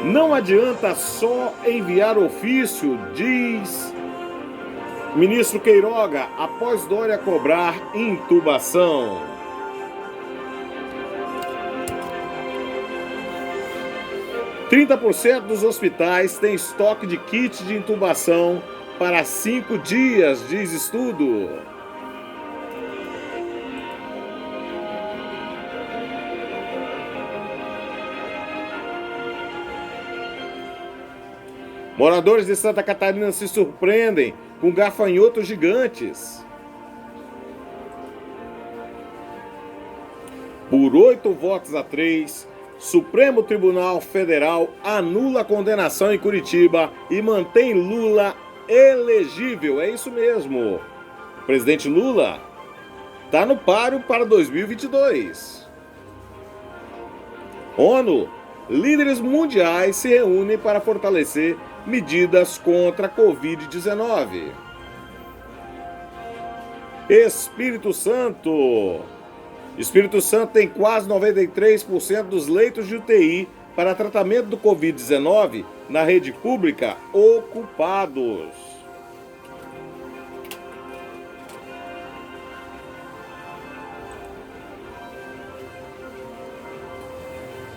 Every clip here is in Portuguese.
Não adianta só enviar ofício, diz ministro Queiroga, após Dória cobrar intubação. – 30% dos hospitais têm estoque de kit de intubação para 5 dias, diz estudo. Moradores de Santa Catarina se surpreendem com gafanhotos gigantes. Por 8 votos a 3, Supremo Tribunal Federal anula a condenação em Curitiba e mantém Lula elegível. É isso mesmo. O presidente Lula está no páreo para 2022. ONU, líderes mundiais se reúnem para fortalecer medidas contra a Covid-19. Espírito Santo tem quase 93% dos leitos de UTI para tratamento do Covid-19 na rede pública ocupados.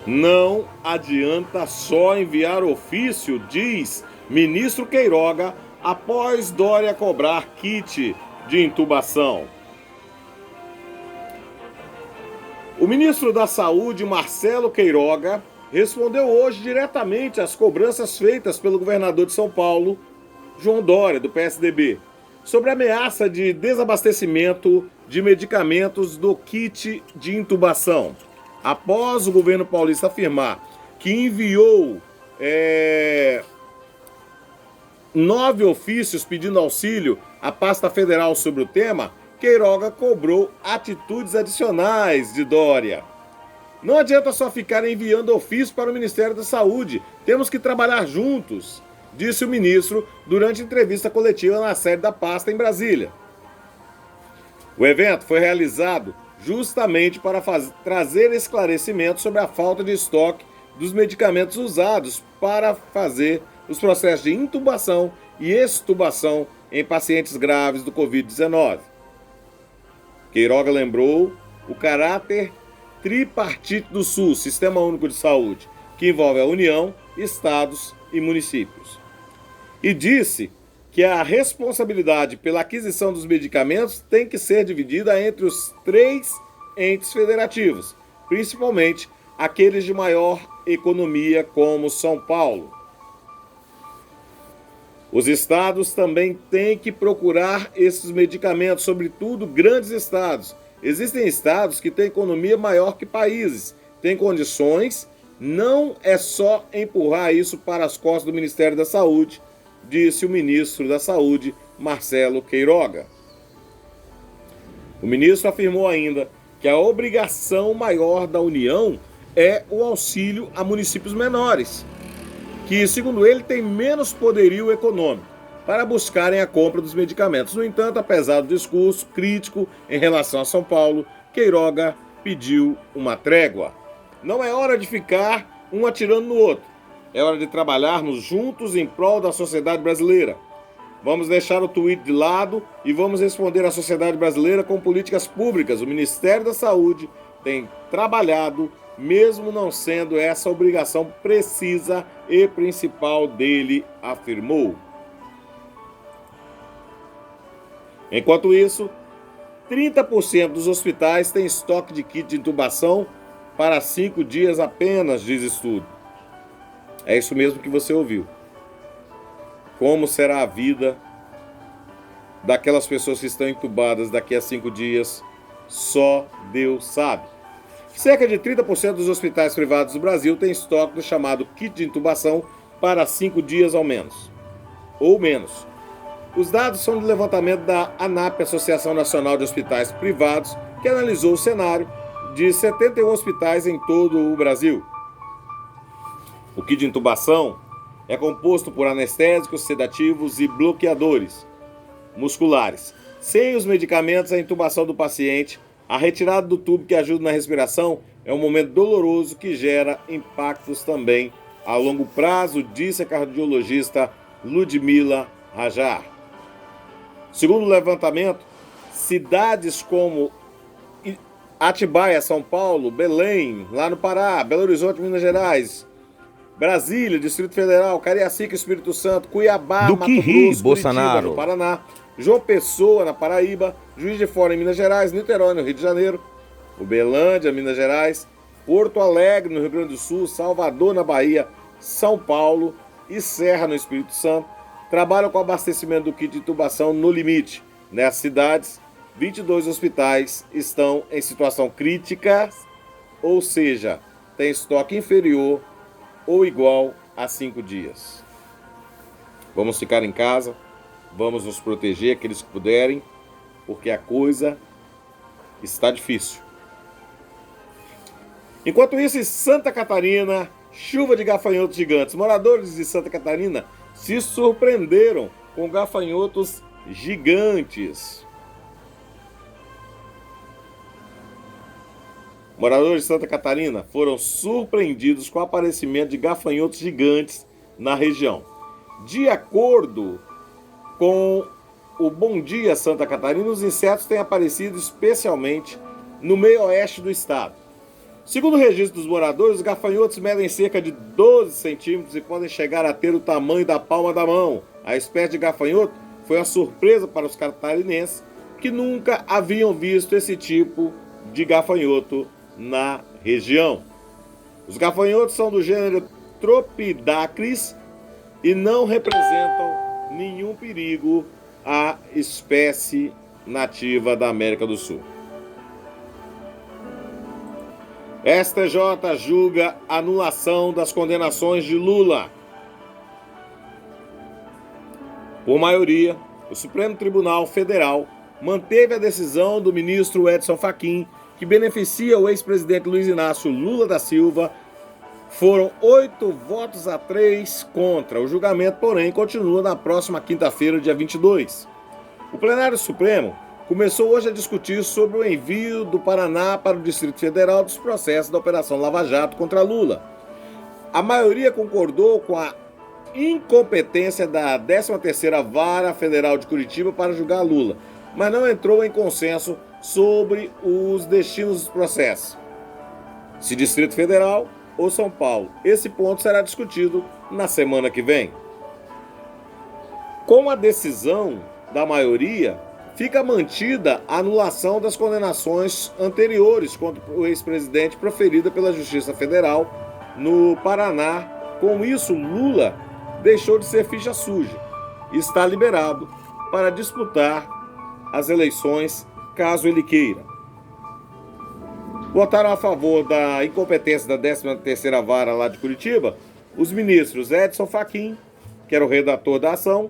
Não adianta só enviar ofício, diz ministro Queiroga, após Dória cobrar kit de intubação. O ministro da Saúde, Marcelo Queiroga, respondeu hoje diretamente às cobranças feitas pelo governador de São Paulo, João Dória, do PSDB, sobre a ameaça de desabastecimento de medicamentos do kit de intubação. Após o governo paulista afirmar que enviou 9 ofícios pedindo auxílio à pasta federal sobre o tema, Queiroga cobrou atitudes adicionais de Dória. Não adianta só ficar enviando ofício para o Ministério da Saúde, temos que trabalhar juntos, disse o ministro durante entrevista coletiva na sede da pasta em Brasília. O evento foi realizado justamente para trazer esclarecimento sobre a falta de estoque dos medicamentos usados para fazer os processos de intubação e extubação em pacientes graves do Covid-19. Queiroga lembrou o caráter tripartite do SUS, Sistema Único de Saúde, que envolve a União, estados e municípios. E disse que a responsabilidade pela aquisição dos medicamentos tem que ser dividida entre os 3 entes federativos, principalmente aqueles de maior economia, como São Paulo. Os estados também têm que procurar esses medicamentos, sobretudo grandes estados. Existem estados que têm economia maior que países, têm condições, não é só empurrar isso para as costas do Ministério da Saúde, disse o ministro da Saúde, Marcelo Queiroga. O ministro afirmou ainda que a obrigação maior da União é o auxílio a municípios menores, que, segundo ele, tem menos poderio econômico para buscarem a compra dos medicamentos. No entanto, apesar do discurso crítico em relação a São Paulo, Queiroga pediu uma trégua. Não é hora de ficar um atirando no outro. É hora de trabalharmos juntos em prol da sociedade brasileira. Vamos deixar o tweet de lado e vamos responder à sociedade brasileira com políticas públicas. O Ministério da Saúde tem trabalhado, mesmo não sendo essa a obrigação precisa e principal dele, afirmou. Enquanto isso, 30% dos hospitais têm estoque de kit de intubação para 5 dias apenas, diz estudo. É isso mesmo que você ouviu. Como será a vida daquelas pessoas que estão entubadas daqui a 5 dias? Só Deus sabe. Cerca de 30% dos hospitais privados do Brasil têm estoque do chamado kit de intubação para 5 dias ao menos, ou menos. Os dados são do levantamento da ANAP, Associação Nacional de Hospitais Privados, que analisou o cenário de 71 hospitais em todo o Brasil. O kit de intubação é composto por anestésicos, sedativos e bloqueadores musculares. Sem os medicamentos, a intubação do paciente, a retirada do tubo que ajuda na respiração, é um momento doloroso que gera impactos também a longo prazo, disse a cardiologista Ludmila Rajar. Segundo o levantamento, cidades como Atibaia, São Paulo, Belém, lá no Pará, Belo Horizonte, Minas Gerais, Brasília, Distrito Federal, Cariacica, Espírito Santo, Cuiabá, Do Mato que ri, Grosso, Bolsonaro? Curitiba, no Paraná, João Pessoa, na Paraíba, Juiz de Fora, em Minas Gerais, Niterói, no Rio de Janeiro, Uberlândia, Minas Gerais, Porto Alegre, no Rio Grande do Sul, Salvador, na Bahia, São Paulo e Serra, no Espírito Santo, trabalham com abastecimento do kit de intubação no limite. Nessas cidades, 22 hospitais estão em situação crítica, ou seja, tem estoque inferior ou igual a 5 dias. Vamos ficar em casa, vamos nos proteger, aqueles que puderem, porque a coisa está difícil. Enquanto isso, em Santa Catarina, chuva de gafanhotos gigantes. Moradores de Santa Catarina se surpreenderam com gafanhotos gigantes. Moradores de Santa Catarina foram surpreendidos com o aparecimento de gafanhotos gigantes na região. De acordo com o Bom Dia Santa Catarina, os insetos têm aparecido especialmente no meio-oeste do estado. Segundo o registro dos moradores, os gafanhotos medem cerca de 12 centímetros e podem chegar a ter o tamanho da palma da mão. A espécie de gafanhoto foi uma surpresa para os catarinenses, que nunca haviam visto esse tipo de gafanhoto na região. Os gafanhotos são do gênero Tropidacris e não representam nenhum perigo à espécie nativa da América do Sul. STJ julga anulação das condenações de Lula. Por maioria, o Supremo Tribunal Federal manteve a decisão do ministro Edson Fachin, que beneficia o ex-presidente Luiz Inácio Lula da Silva. Foram 8-3 contra. O julgamento, porém, continua na próxima quinta-feira, dia 22. O plenário Supremo começou hoje a discutir sobre o envio do Paraná para o Distrito Federal dos processos da Operação Lava Jato contra Lula. A maioria concordou com a incompetência da 13ª Vara Federal de Curitiba para julgar Lula, mas não entrou em consenso sobre os destinos dos processos. Se Distrito Federal ou São Paulo. Esse ponto será discutido na semana que vem. Com a decisão da maioria, fica mantida a anulação das condenações anteriores contra o ex-presidente proferida pela Justiça Federal no Paraná. Com isso, Lula deixou de ser ficha suja e está liberado para disputar as eleições caso ele queira. Votaram a favor da incompetência da 13ª Vara lá de Curitiba os ministros Edson Fachin, que era o redator da ação,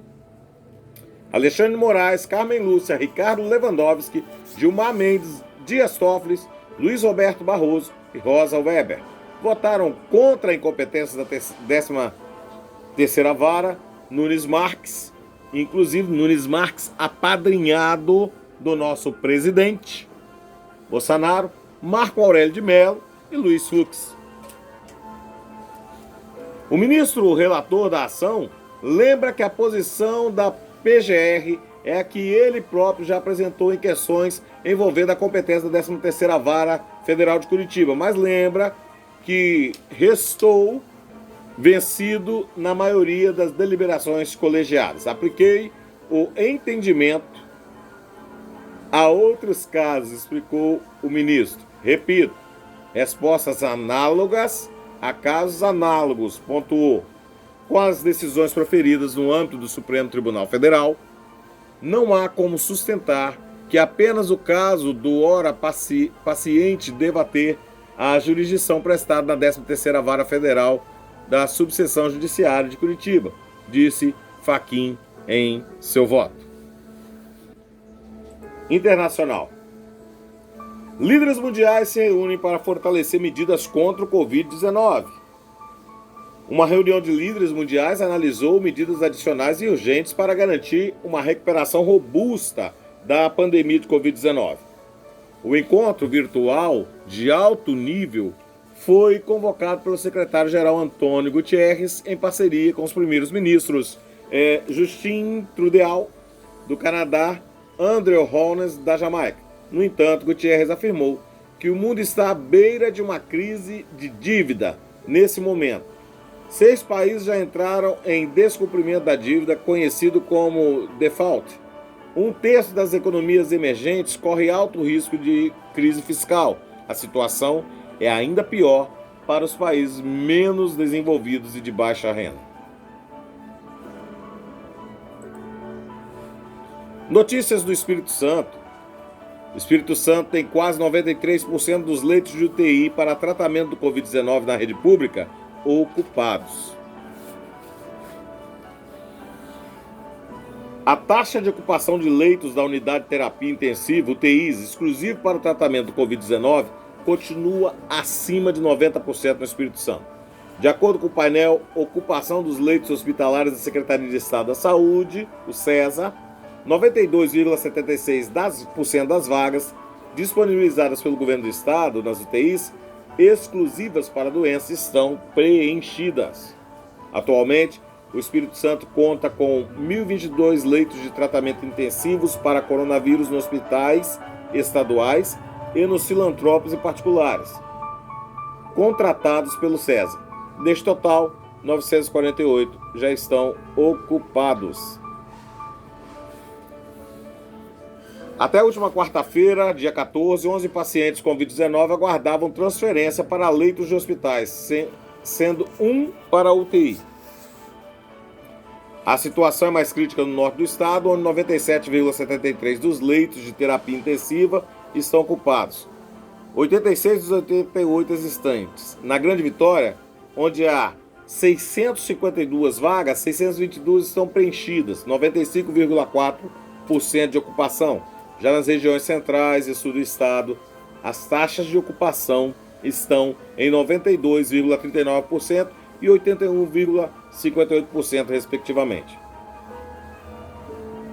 Alexandre de Moraes, Carmen Lúcia, Ricardo Lewandowski, Gilmar Mendes, Dias Toffoli, Luiz Roberto Barroso e Rosa Weber. Votaram contra a incompetência da 13ª Vara, Nunes Marques, inclusive Nunes Marques, apadrinhado do nosso presidente Bolsonaro, Marco Aurélio de Mello e Luiz Fux. O ministro relator da ação lembra que a posição da PGR é a que ele próprio já apresentou em questões envolvendo a competência da 13ª Vara Federal de Curitiba, mas lembra que restou vencido na maioria das deliberações colegiadas. Apliquei o entendimento a outros casos, explicou o ministro. Repito, respostas análogas a casos análogos, pontuou. Com as decisões proferidas no âmbito do Supremo Tribunal Federal, não há como sustentar que apenas o caso do ora paciente deva ter a jurisdição prestada na 13ª Vara Federal da Subseção Judiciária de Curitiba, disse Fachin em seu voto. Internacional. Líderes mundiais se reúnem para fortalecer medidas contra o Covid-19. Uma reunião de líderes mundiais analisou medidas adicionais e urgentes para garantir uma recuperação robusta da pandemia de Covid-19. O encontro virtual de alto nível foi convocado pelo secretário-geral Antônio Guterres em parceria com os primeiros ministros Justin Trudeau, do Canadá, Andrew Holness, da Jamaica. No entanto, Guterres afirmou que o mundo está à beira de uma crise de dívida nesse momento. 6 países já entraram em descumprimento da dívida, conhecido como default. 1/3 das economias emergentes corre alto risco de crise fiscal. A situação é ainda pior para os países menos desenvolvidos e de baixa renda. Notícias do Espírito Santo. O Espírito Santo tem quase 93% dos leitos de UTI para tratamento do Covid-19 na rede pública ocupados. A taxa de ocupação de leitos da unidade de terapia intensiva, UTIs, exclusivo para o tratamento do Covid-19, continua acima de 90% no Espírito Santo. De acordo com o painel Ocupação dos Leitos Hospitalares da Secretaria de Estado da Saúde, o SESA, 92,76% das vagas disponibilizadas pelo governo do estado nas UTIs exclusivas para a doença estão preenchidas. Atualmente, o Espírito Santo conta com 1.022 leitos de tratamento intensivos para coronavírus nos hospitais estaduais e nos filantrópicos e particulares, contratados pelo SESA. Deste total, 948 já estão ocupados. Até a última quarta-feira, dia 14, 11 pacientes com Covid-19 aguardavam transferência para leitos de hospitais, sendo 1 para a UTI. A situação é mais crítica no norte do estado, onde 97,73% dos leitos de terapia intensiva estão ocupados. 86 dos 88 existentes. Na Grande Vitória, onde há 652 vagas, 622 estão preenchidas, 95,4% de ocupação. Já nas regiões centrais e sul do estado, as taxas de ocupação estão em 92,39% e 81,58%, respectivamente.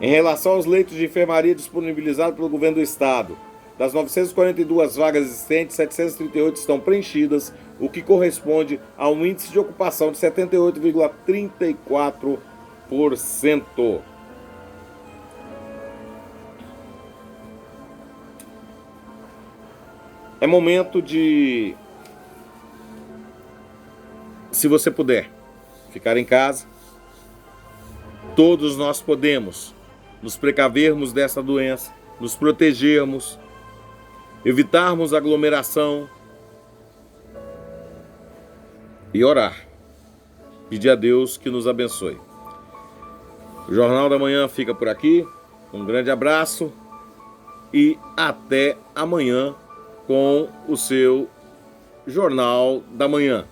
Em relação aos leitos de enfermaria disponibilizados pelo governo do estado, das 942 vagas existentes, 738 estão preenchidas, o que corresponde a um índice de ocupação de 78,34%. É momento de, se você puder, ficar em casa. Todos nós podemos nos precavermos dessa doença, nos protegermos, evitarmos aglomeração e orar. Pedir a Deus que nos abençoe. O Jornal da Manhã fica por aqui. Um grande abraço e até amanhã com o seu Jornal da Manhã.